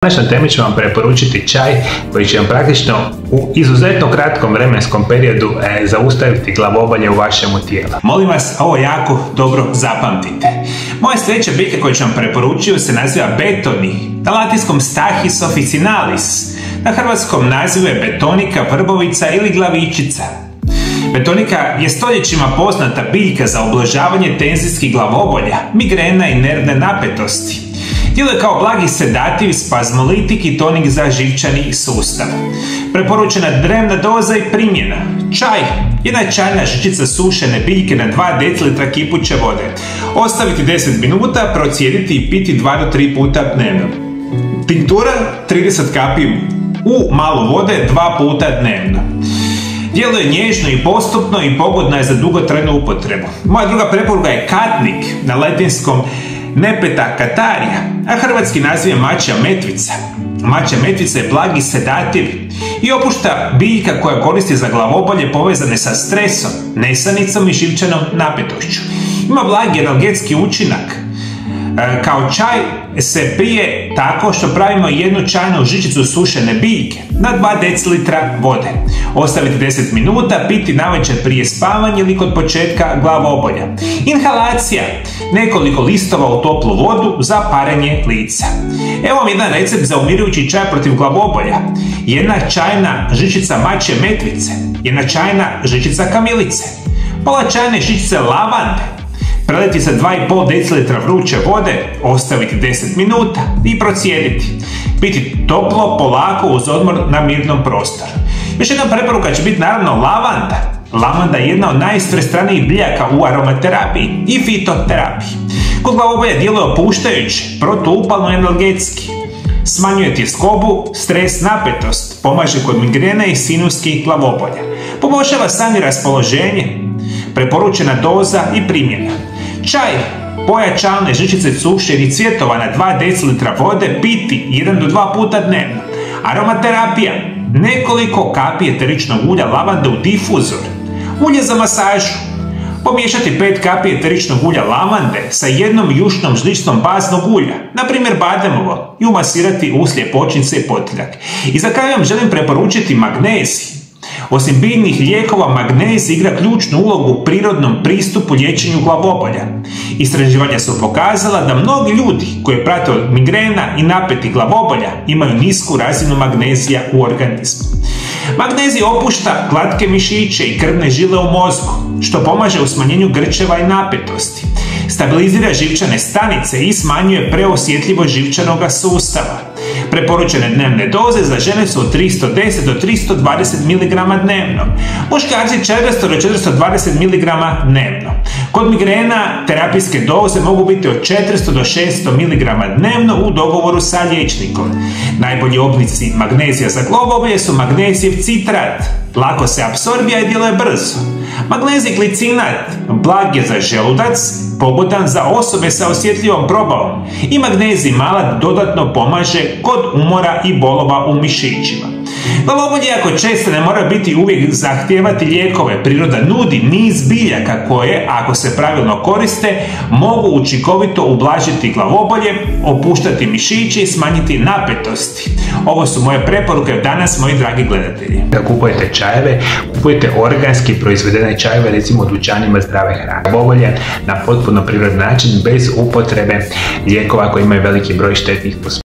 U današnjoj temi ću vam preporučiti čaj koji će vam praktično u izuzetno kratkom vremenskom periodu zaustaviti glavobolje u vašemu tijelu. Molim vas, ovo jako dobro zapamtite. Moja sljedeća biljka koju ću vam preporučiti se naziva betoni, na latinskom stachys officinalis, na hrvatskom nazivu je betonika, vrbovica ili glavičica. Betonika je stoljećima poznata biljka za ublažavanje tenzijskih glavobolja, migrena i nervne napetosti. Djeluje kao blagi sedativ, spazmolitik i tonik za živčani sustav. Preporučena dnevna doza i primjena. Čaj, jedna čajna žličica sušene biljke na 2 dl kipuće vode. Ostaviti 10 minuta, procijediti i piti 2 do 3 puta dnevno. Tinktura 30 kapi u malo vode 2 puta dnevno. Djeluje nježno i postupno i pogodna je za dugotrajnu upotrebu. Moja druga preporuka je katnik, na latinskom Nepeta catarrhia, a hrvatski naziv je mačja metvica. Mačja metvica je blagi sedativ i opušta biljka koja koristi za glavobolje povezane sa stresom, nesanicom i živčanom napetošću. Ima blagi analgetski učinak. Kao čaj se pije tako što pravimo jednu čajnu žličicu sušene biljke na 2 dl vode. Ostaviti 10 minuta, piti navečer prije spavanja ili kod početka glavobolja. Inhalacija, nekoliko listova u toplu vodu za parenje lica. Evo vam jedan recept za umirujući čaj protiv glavobolja. Jedna čajna žličica mačje metvice, jedna čajna žličica kamilice, pola čajne žličice lavande. Preliti sa 2,5 dl vruće vode, ostaviti 10 minuta i procijediti. Piti toplo, polako, uz odmor na mirnom prostoru. Još jedna preporuka će biti naravno lavanda. Lavanda je jedna od najisprestranijih biljaka u aromaterapiji i fitoterapiji. Kod glavobolja djeluje opuštajuće, protuupalno i analgetski. Smanjuje tjeskobu, stres, napetost, pomaže kod migrene i sinuskih glavobolja. Poboljšava san i raspoloženje. Preporučena doza i primjena. Čaj, poja čajne žličice sušenih cvjetova na 2 dl vode, piti 1 do 2 puta dnevno. Aromaterapija, nekoliko kapi eteričnog ulja lavande u difuzor. Ulje za masažu. Pomiješati 5 kapi eteričnog ulja lavande sa jednom jušnom žličicom baznog ulja, na primjer bademovo, i umasirati uslijed počince i potiljak. I za kraj vam želim preporučiti magnezij. Osim biljnih lijekova, magnezij igra ključnu ulogu u prirodnom pristupu liječenju glavobolja. Istraživanja su pokazala da mnogi ljudi koji prate od migrena i napetih glavobolja imaju nisku razinu magnezija u organizmu. Magnezij opušta glatke mišiće i krvne žile u mozgu, što pomaže u smanjenju grčeva i napetosti. Stabilizira živčane stanice i smanjuje preosjetljivost živčanog sustava. Preporučene dnevne doze za žene su od 310 do 320 mg dnevno. Muškarci 400 do 420 mg dnevno. Kod migrena terapijske doze mogu biti od 400 do 600 mg dnevno u dogovoru sa liječnikom. Najbolji oblici magnezija za glavobolje su magnezijev citrat. Lako se apsorbija i djeluje brzo. Magnezij glicinat blag je za želudac, pogodan za osobe sa osjetljivom probavom, i magnezij malat dodatno pomaže kod umora i bolova u mišićima. Glavobolje, iako često, ne mora biti uvijek zahtijevati lijekove. Priroda nudi niz biljaka koje, ako se pravilno koriste, mogu učinkovito ublažiti glavobolje, opuštati mišiće i smanjiti napetosti. Ovo su moje preporuke danas, moji dragi gledatelji. Da kupujete čajeve, kupujte organski proizvedene čajeve, recimo u dućanima zdrave hrane. Glavobolje na potpuno prirodan način, bez upotrebe lijekova koji imaju veliki broj štetnih posljedica.